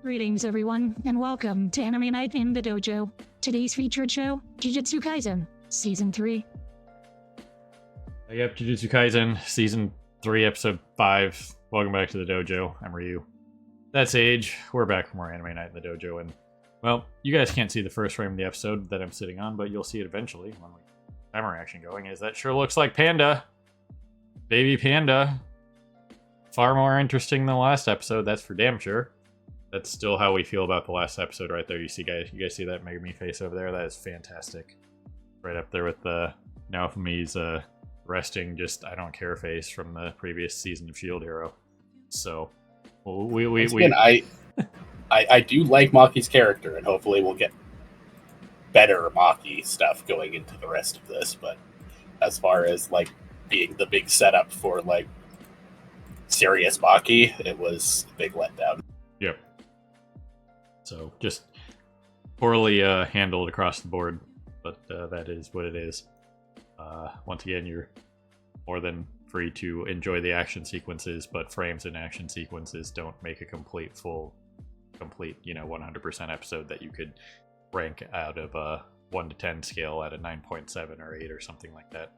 Greetings, everyone, and welcome to Anime Night in the Dojo. Today's featured show, Jujutsu Kaisen, Season 3. Yep, Jujutsu Kaisen, Season 3, Episode 5. Welcome back to the dojo. I'm Ryu. That's Age. We're back from our Anime Night in the Dojo, and, well, you guys can't see the first frame of the episode that I'm sitting on, but you'll see it eventually when we get the timer action going, is that sure looks like Panda. Baby Panda. Far more interesting than the last episode, that's for damn sure. That's still how we feel about the last episode right there. You guys see that Megami face over there? That is fantastic. Right up there with the Naofumi's resting I don't care face from the previous season of Shield Hero. So I do like Maki's character, and hopefully we'll get better Maki stuff going into the rest of this. But as far as like being the big setup for like serious Maki, it was a big letdown. Yep. So just poorly handled across the board, but that is what it is. Once again, you're more than free to enjoy the action sequences, but frames and action sequences don't make a complete, 100% episode that you could rank out of a 1 to 10 scale at a 9.7 or 8 or something like that.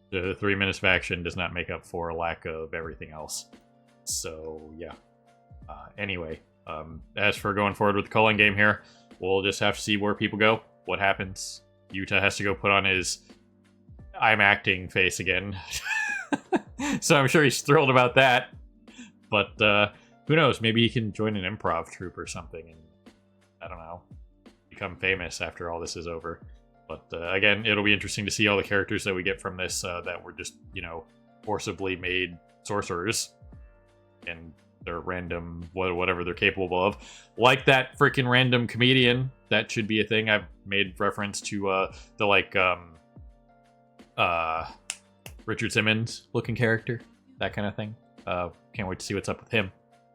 The 3 minutes of action does not make up for a lack of everything else. So, yeah. Anyway, as for going forward with the calling game here, we'll just have to see where people go, what happens. Yuta has to go put on his I'm acting face again. So I'm sure he's thrilled about that. But who knows, maybe he can join an improv troupe or something and, I don't know, become famous after all this is over. But again, it'll be interesting to see all the characters that we get from this that were just, forcibly made sorcerers. And they're random, whatever they're capable of. Like that freaking random comedian. That should be a thing. I've made reference to the Richard Simmons looking character. That kind of thing. Can't wait to see what's up with him.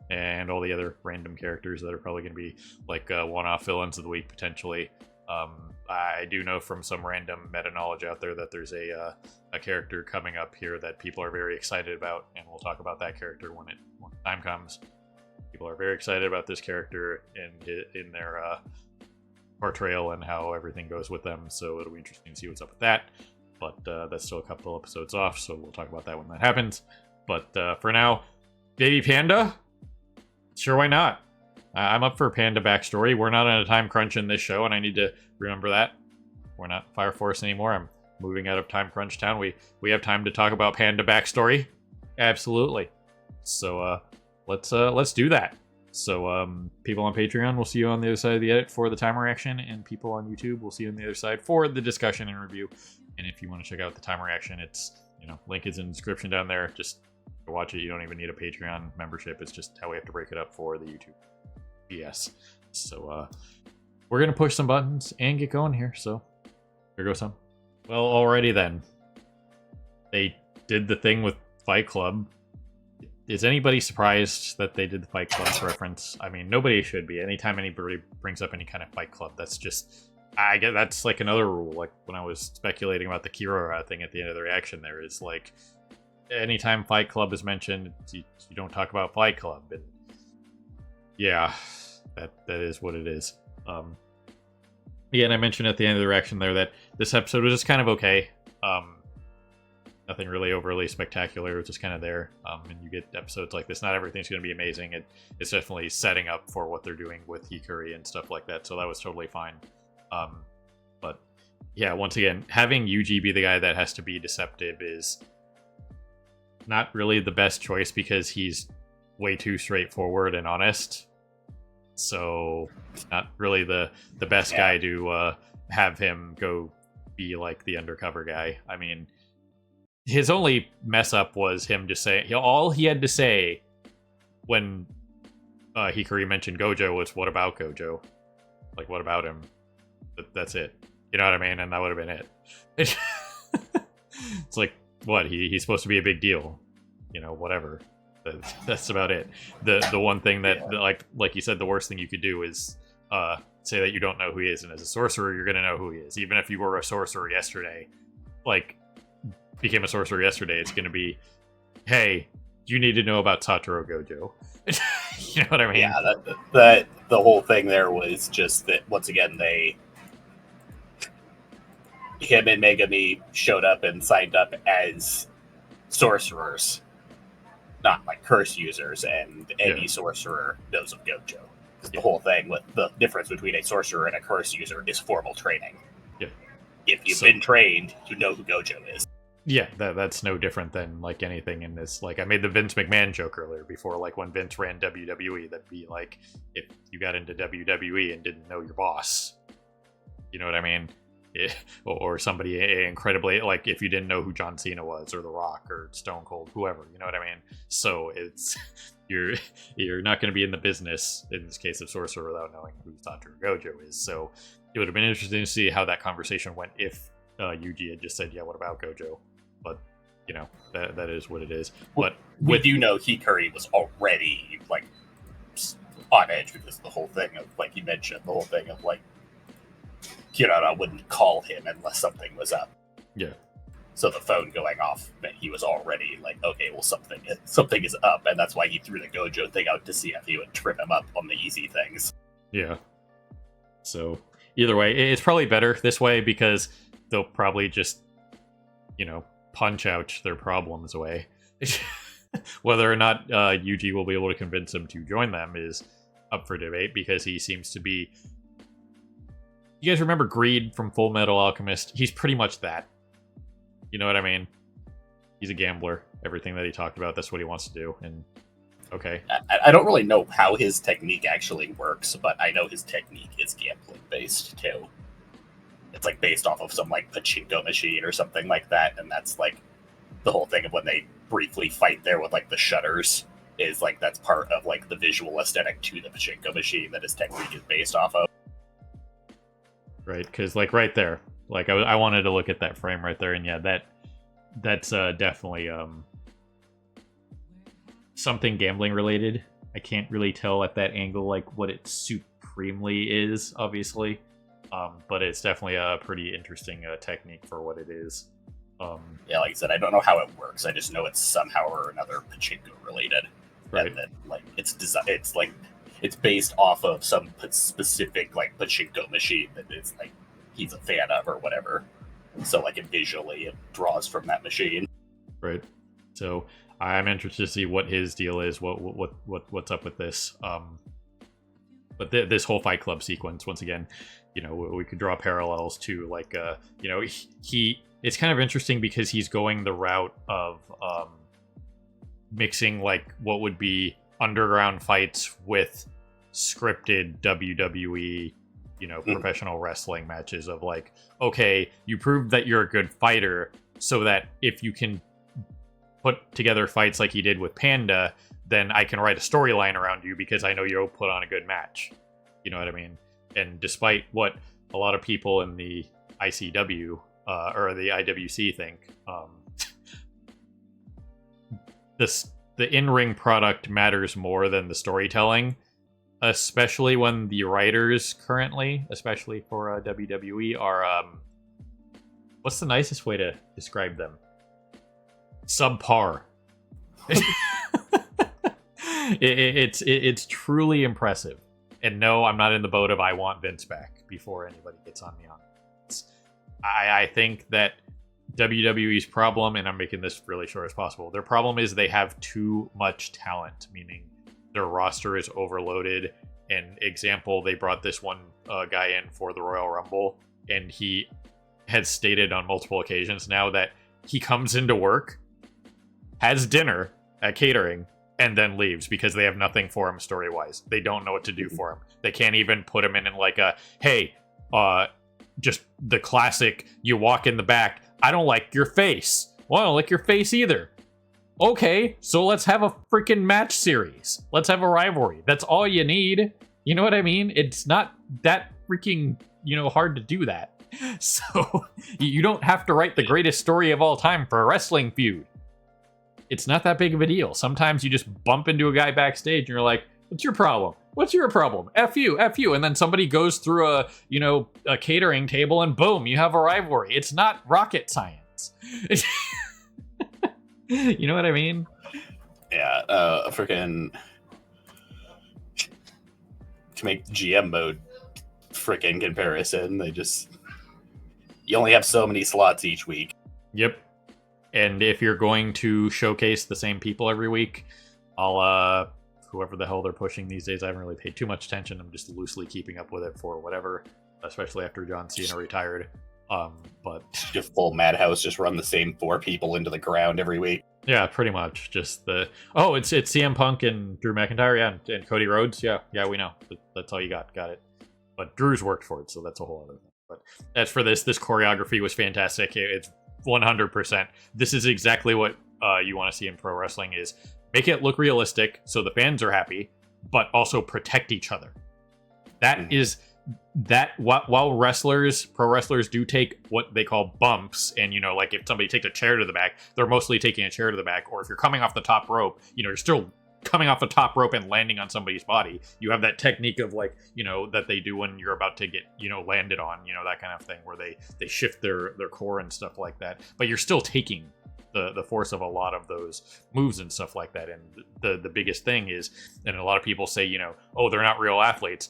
And all the other random characters that are probably going to be like one-off villains of the week, potentially. I do know from some random meta-knowledge out there that there's a character coming up here that people are very excited about, and we'll talk about that character when the time comes. People are very excited about this character and in their portrayal and how everything goes with them, so it'll be interesting to see what's up with that. But that's still a couple episodes off, so we'll talk about that when that happens. But for now, Baby Panda? Sure, why not? I'm up for a Panda backstory. We're not on a time crunch in this show, and I need to remember that. We're not Fire Force anymore. I'm moving out of Time Crunch Town. We have time to talk about Panda backstory. Absolutely. So let's do that. So people on Patreon, we'll see you on the other side of the edit for the timer action, and people on YouTube, we'll see you on the other side for the discussion and review. And if you want to check out the timer action, it's link is in the description down there. Just watch it. You don't even need a Patreon membership. It's just how we have to break it up for the YouTube. Yes. So we're gonna push some buttons and get going here. So here goes some. Well, alrighty then. They did the thing with Fight Club. Is anybody surprised that they did the Fight Club reference? I mean, nobody should be. Anytime anybody brings up any kind of Fight Club, that's just, I get that's like another rule. Like when I was speculating about the Kirora thing at the end of the reaction, there is like, anytime Fight Club is mentioned, you don't talk about Fight Club. And yeah, that is what it is. Yeah, and I mentioned at the end of the reaction there that this episode was just kind of okay. Nothing really overly spectacular. It was just kind of there. And you get episodes like this. Not everything's going to be amazing. It's definitely setting up for what they're doing with Hikari and stuff like that. So that was totally fine. But yeah, once again, having Yuji be the guy that has to be deceptive is not really the best choice because he's way too straightforward and honest. So not really the best guy to have him go be like the undercover guy. I mean, his only mess up was him just saying, all he had to say when Hikari mentioned Gojo was, "What about Gojo?" Like, what about him? That's it. You know what I mean? And that would have been it. It's like, what? He's supposed to be a big deal. Whatever. That's about it. The one thing that, like you said, the worst thing you could do is say that you don't know who he is. And as a sorcerer, you're going to know who he is. Even if you were a sorcerer yesterday, became a sorcerer yesterday, it's going to be, hey, you need to know about Satoru Gojo. You know what I mean? Yeah, that the whole thing there was just that once again him and Megami showed up and signed up as sorcerers, not like curse users, and any sorcerer knows of Gojo. Because the whole thing with the difference between a sorcerer and a curse user is formal training. Yeah. If you've been trained, you know who Gojo is. Yeah, that's no different than like anything in this. Like I made the Vince McMahon joke earlier before, like when Vince ran WWE, that'd be like if you got into WWE and didn't know your boss. You know what I mean? Or somebody incredibly, like if you didn't know who John Cena was or The Rock or Stone Cold, whoever, you know what I mean? So it's you're not going to be in the business in this case of sorcerer without knowing who Satoru Gojo is. So it would have been interesting to see how that conversation went if Yuji had just said, "Yeah, what about Gojo?" But you know that is what it is. But we do know Hikari was already like on edge because the whole thing of like you mentioned the whole thing of like. Kirara wouldn't call him unless something was up. Yeah. So the phone going off meant he was already like, okay, well something is up, and that's why he threw the Gojo thing out to see if he would trip him up on the easy things. Yeah. So either way, it's probably better this way because they'll probably just, punch out their problems away. Whether or not Yuji will be able to convince him to join them is up for debate because he seems to be. You guys remember Greed from Full Metal Alchemist? He's pretty much that. You know what I mean? He's a gambler. Everything that he talked about, that's what he wants to do. And okay. I don't really know how his technique actually works, but I know his technique is gambling based too. It's like based off of some like pachinko machine or something like that, and that's like the whole thing of when they briefly fight there with like the shutters is like that's part of like the visual aesthetic to the pachinko machine that his technique is based off of. Right, because like right there, like I wanted to look at that frame right there, and yeah, that's definitely something gambling related. I can't really tell at that angle like what it supremely is, obviously, but it's definitely a pretty interesting technique for what it is. Yeah, like I said, I don't know how it works. I just know it's somehow or another pachinko related, right? And then like it's based off of some specific like pachinko machine that is like he's a fan of or whatever. So like visually it draws from that machine. Right. So I'm interested to see what his deal is. What's up with this? But this whole Fight Club sequence, once again, we could draw parallels to like he. It's kind of interesting because he's going the route of mixing like what would be underground fights with scripted WWE, professional wrestling matches of like, okay, you proved that you're a good fighter so that if you can put together fights like he did with Panda, then I can write a storyline around you because I know you'll put on a good match. You know what I mean? And despite what a lot of people in the ICW or the IWC think, the in-ring product matters more than the storytelling, especially when the writers currently, especially for WWE, are what's the nicest way to describe them? Subpar. It's truly impressive. And no, I'm not in the boat of I want Vince back before anybody gets on me on it. I think that WWE's problem, and I'm making this really short as possible, their problem is they have too much talent, meaning their roster is overloaded. And example, they brought this one guy in for the Royal Rumble, and he has stated on multiple occasions now that he comes into work, has dinner at catering, and then leaves because they have nothing for him story-wise. They don't know what to do for him. They can't even put him in like a, hey, just the classic, you walk in the back, I don't like your face. Well, I don't like your face either. Okay, so let's have a freaking match series. Let's have a rivalry. That's all you need. You know what I mean? It's not that freaking, hard to do that. So you don't have to write the greatest story of all time for a wrestling feud. It's not that big of a deal. Sometimes you just bump into a guy backstage and you're like, what's your problem? What's your problem? F you, F you. And then somebody goes through a catering table and boom, you have a rivalry. It's not rocket science. You know what I mean? Yeah, freaking to make GM mode freaking comparison. You only have so many slots each week. Yep. And if you're going to showcase the same people every week, I'll whoever the hell they're pushing these days, I haven't really paid too much attention. I'm just loosely keeping up with it for whatever, especially after John Cena retired. But just full Madhouse, just run the same 4 people into the ground every week. Yeah, pretty much. Just it's CM Punk and Drew McIntyre, yeah, and Cody Rhodes. Yeah, we know. That's all you got it. But Drew's worked for it, so that's a whole other thing. But as for this choreography was fantastic. It's 100%. This is exactly what you want to see in pro wrestling: is make it look realistic so the fans are happy, but also protect each other. That is that while pro wrestlers do take what they call bumps, and like if somebody takes a chair to the back, they're mostly taking a chair to the back, or if you're coming off the top rope, you're still coming off the top rope and landing on somebody's body. You have that technique of that they do when you're about to get landed on, that kind of thing, where they shift their core and stuff like that, but you're still taking the force of a lot of those moves and stuff like that. And the biggest thing is, and a lot of people say, oh, they're not real athletes.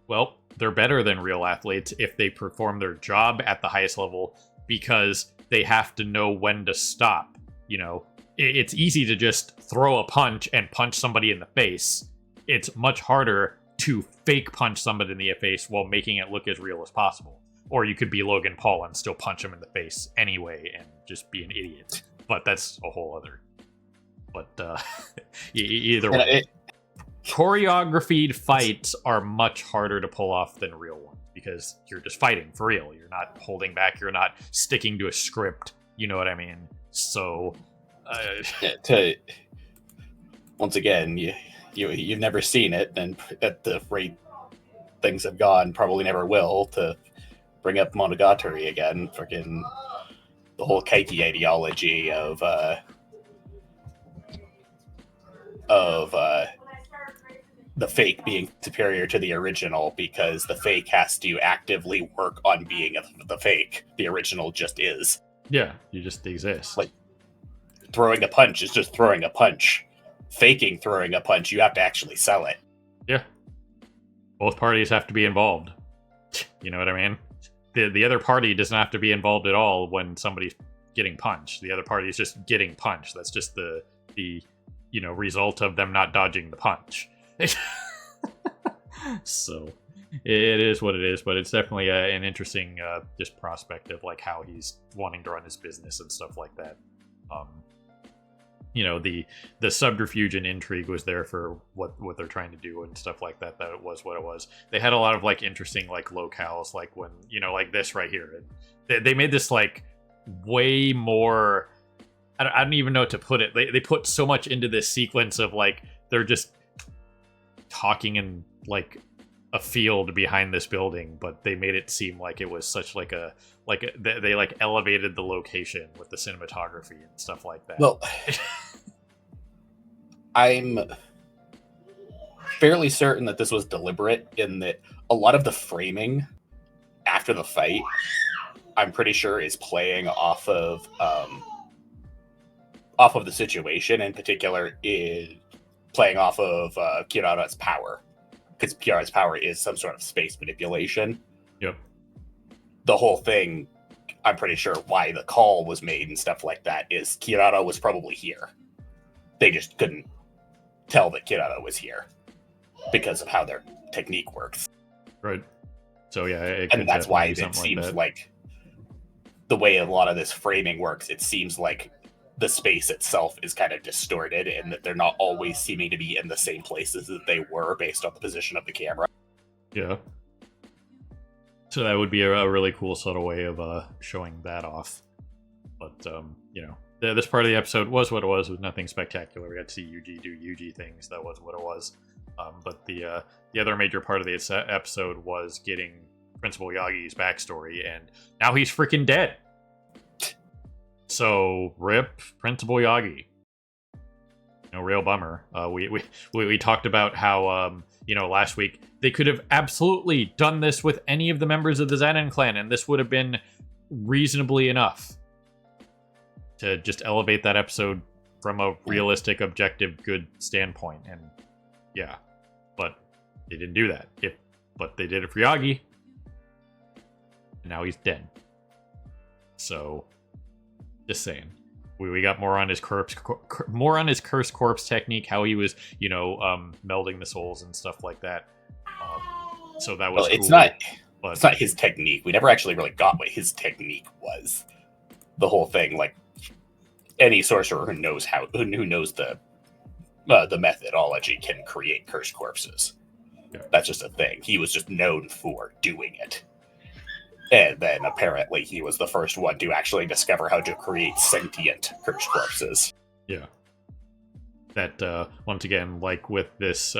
Well, they're better than real athletes if they perform their job at the highest level, because they have to know when to stop. It's easy to just throw a punch and punch somebody in the face. It's much harder to fake punch somebody in the face while making it look as real as possible. Or you could be Logan Paul and still punch him in the face anyway and just be an idiot. But that's a whole other. But either way. Choreographed fights are much harder to pull off than real ones, because you're just fighting for real. You're not holding back. You're not sticking to a script. You know what I mean? So, once again, you've never seen it, and at the rate things have gone, probably never will. To bring up Monogatari again, freaking the whole Kaiki ideology of the fake being superior to the original, because the fake has to actively work on being the fake. The original just is. Yeah, you just exist. Like, throwing a punch is just throwing a punch. Faking throwing a punch, you have to actually sell it. Yeah. Both parties have to be involved. You know what I mean? The other party doesn't have to be involved at all when somebody's getting punched. The other party is just getting punched. That's just the result of them not dodging the punch. So it is what it is, but it's definitely an interesting just prospect of like how he's wanting to run his business and stuff like that. The subterfuge and intrigue was there for what they're trying to do and stuff like that. That it was what it was. They had a lot of like interesting like locales, like when like this right here. They made this like way more. I don't even know what to put it. They put so much into this sequence of like they're just talking in like a field behind this building, but they made it seem like it was such they like elevated the location with the cinematography and stuff like that. Well, I'm fairly certain that this was deliberate, in that a lot of the framing after the fight, I'm pretty sure, is playing off of the situation. In particular, is playing off of Kirara's power, because Kirara's power is some sort of space manipulation. Yep. The whole thing, I'm pretty sure why the call was made and stuff like that, is Kirara was probably here. They just couldn't tell that Kirara was here because of how their technique works. Right. So yeah, and that's why it seems like the way a lot of this framing works, it seems like the space itself is kind of distorted, and that they're not always seeming to be in the same places that they were based on the position of the camera. Yeah. So that would be a really cool subtle way of showing that off. But this part of the episode was what it was. It was nothing spectacular. We got to see Yuji do Yuji things. That was what it was. But the other major part of this episode was getting Principal Yagi's backstory, and now he's freaking dead. So rip Principal Yagi. Real bummer. We talked about how last week they could have absolutely done this with any of the members of the Zenin clan, and this would have been reasonably enough to just elevate that episode from a realistic, objective, good standpoint. And yeah, but They didn't do that. But they did it for Yagi. And now he's dead. So, just saying. We got more on his cursed corpse technique, how he was, melding the souls and stuff like that. So that was cool. It's not his technique. We never actually really got what his technique was. The whole thing, like any sorcerer who knows the methodology can create cursed corpses. Yeah. That's just a thing. He was just known for doing it. And then apparently he was the first one to actually discover how to create sentient cursed corpses. Yeah. That, once again, like with this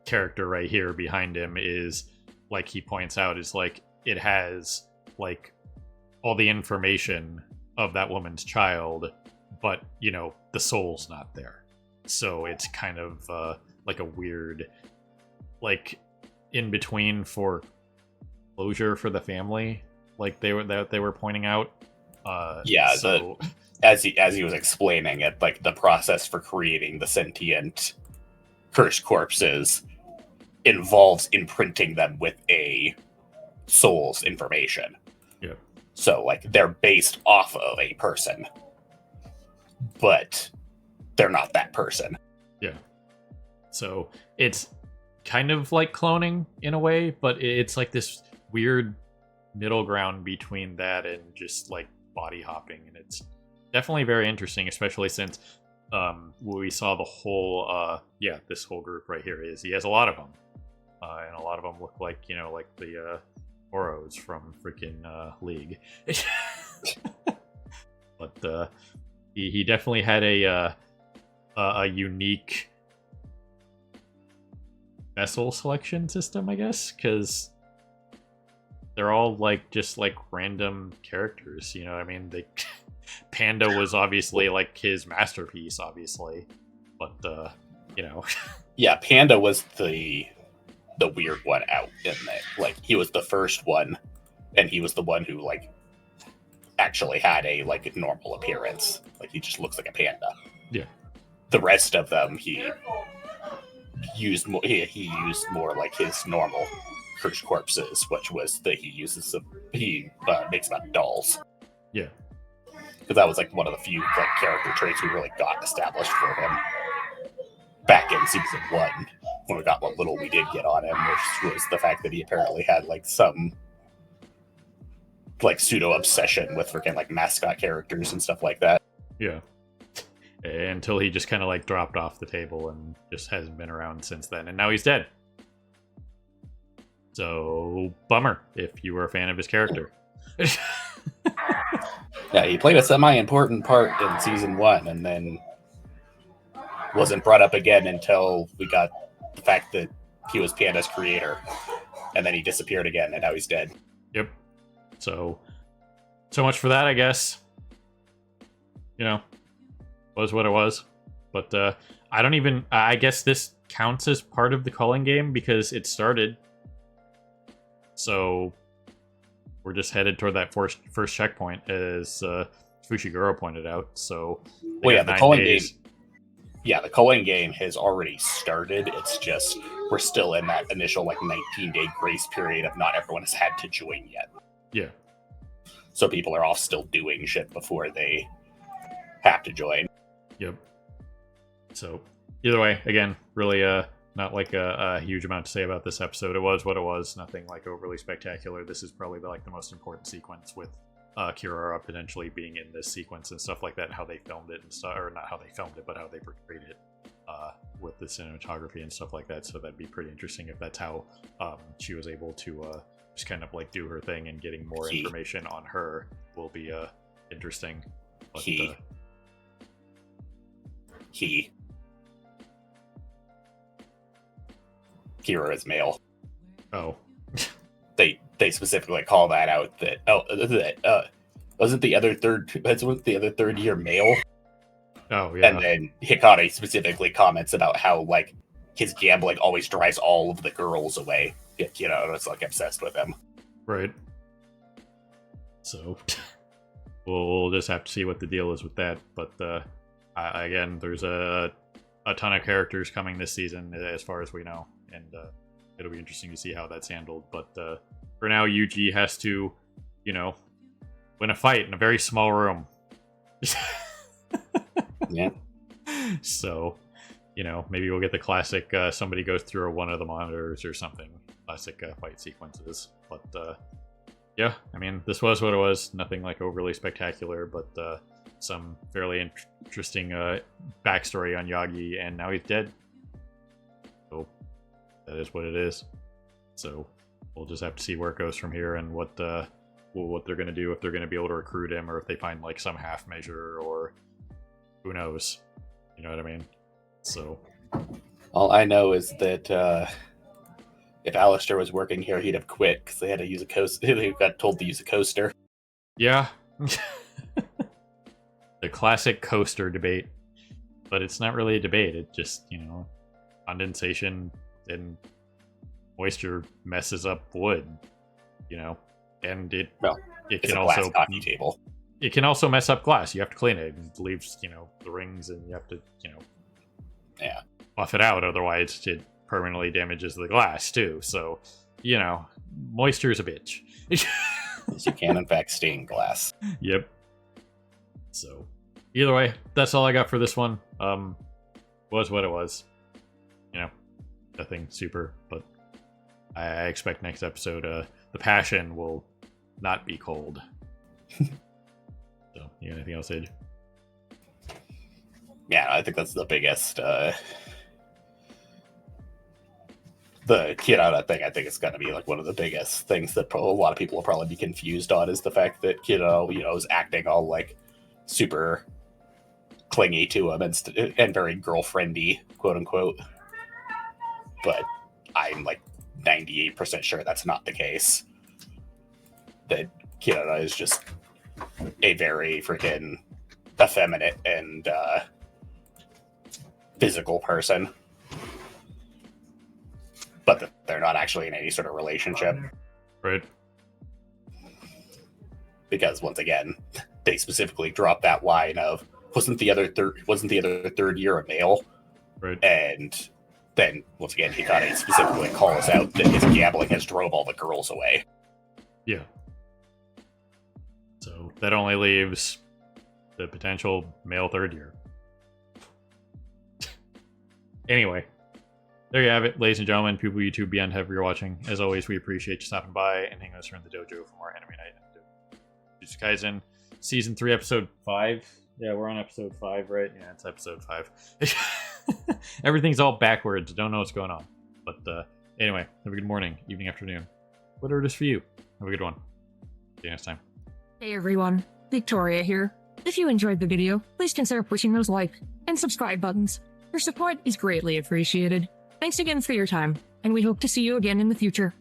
character right here behind him is, like he points out, is like it has, like, all the information of that woman's child, but, the soul's not there. So it's kind of like a weird, like, in between for closure for the family, like they were pointing out. As he was explaining it, like the process for creating the sentient cursed corpses involves imprinting them with a soul's information. Yeah. So like they're based off of a person, but they're not that person. Yeah. So it's kind of like cloning in a way, but it's like this weird middle ground between that and just like body hopping, and it's definitely very interesting, especially since we saw the whole this whole group right here is he has a lot of them, and a lot of them look like like the Oros from freaking League. But he definitely had a unique vessel selection system, I guess, because they're all like just like random characters, I mean, Panda was obviously like his masterpiece, obviously, but yeah, Panda was the weird one out in that. Like he was the first one, and he was the one who like actually had a like normal appearance. Like he just looks like a panda. Yeah. The rest of them he used more. He used more like his normal cursed corpses, which was that he makes them dolls. Yeah, because that was like one of the few like character traits we really got established for him back in season 1 when we got what little we did get on him, which was the fact that he apparently had like some like pseudo obsession with freaking like mascot characters and stuff like that. Yeah. Until he just kind of like dropped off the table and just hasn't been around since then, and now he's dead. So, bummer if you were a fan of his character. Yeah, he played a semi-important part in season 1 and then wasn't brought up again until we got the fact that he was Panda's creator. And then he disappeared again, and now he's dead. Yep. So much for that, I guess. Was what it was. But I guess this counts as part of the calling game because it started. So we're just headed toward that first checkpoint, as Fushiguro pointed out. So the calling game. Yeah, the calling game has already started. It's just we're still in that initial like 19-day grace period of not everyone has had to join yet. Yeah. So people are all still doing shit before they have to join. Yep. So either way, again, really not like a huge amount to say about this episode. It was what it was. Nothing like overly spectacular. This is probably like the most important sequence, with Kirara potentially being in this sequence and stuff like that, and how they filmed it and stuff, or not how they filmed it, but how they portrayed it with the cinematography and stuff like that. So that'd be pretty interesting if that's how she was able to just kind of like do her thing, and getting more information on her will be interesting. But, Kira is male. Oh. They specifically call that out. Wasn't the other third year male? Oh yeah. And then Hikari specifically comments about how like his gambling always drives all of the girls away. It's like obsessed with him. Right. So we'll just have to see what the deal is with that. But again, there's a a ton of characters coming this season, as far as we know, and it'll be interesting to see how that's handled. But for now, Yuji has to, win a fight in a very small room. Yeah. So, maybe we'll get the classic somebody goes through one of the monitors or something. Classic fight sequences. But, yeah, I mean, this was what it was. Nothing like overly spectacular, but some fairly interesting backstory on Yagi, and now he's dead. So, that is what it is. So, we'll just have to see where it goes from here and what they're going to do, if they're going to be able to recruit him, or if they find like some half measure, or who knows. You know what I mean? So all I know is that if Alistair was working here, he'd have quit because they had to use a coaster. They got told to use a coaster. yeah. The classic coaster debate. But it's not really a debate. It just, condensation and moisture messes up wood, and it It's can a also glass coffee table. it can also mess up glass. You have to clean it. It leaves, the rings, and you have to, Yeah. buff it out. Otherwise, it permanently damages the glass too. So, moisture's a bitch. Yes, you can, in fact, stain glass. Yep. So, either way, that's all I got for this one. Was what it was. Nothing super, but I expect next episode, the passion will not be cold. So, you got anything else, Age? Yeah, I think that's the biggest. The Kirara thing, I think, is going to be like one of the biggest things that a lot of people will probably be confused on, is the fact that Kirara, is acting all like super clingy to him and very girlfriendy, quote unquote. But I'm like 98% sure that's not the case. That Kirara is just a very freaking effeminate and physical person, but that they're not actually in any sort of relationship. Right. Because once again, they specifically dropped that line of wasn't the other third year a male? Right. And then once again, Hikari specifically calls out that his gambling has drove all the girls away. Yeah. So that only leaves the potential male third year. Anyway, there you have it, ladies and gentlemen, people YouTube beyond heavy you're watching. As always, we appreciate you stopping by and hanging us around the dojo for more anime night. Jujutsu Kaisen, season 3, episode 5. Yeah, we're on episode 5, right? Yeah, it's episode 5. Everything's all backwards. Don't know what's going on. But anyway, have a good morning, evening, afternoon. Whatever it is for you. Have a good one. See you next time. Hey everyone, Victoria here. If you enjoyed the video, please consider pushing those like and subscribe buttons. Your support is greatly appreciated. Thanks again for your time, and we hope to see you again in the future.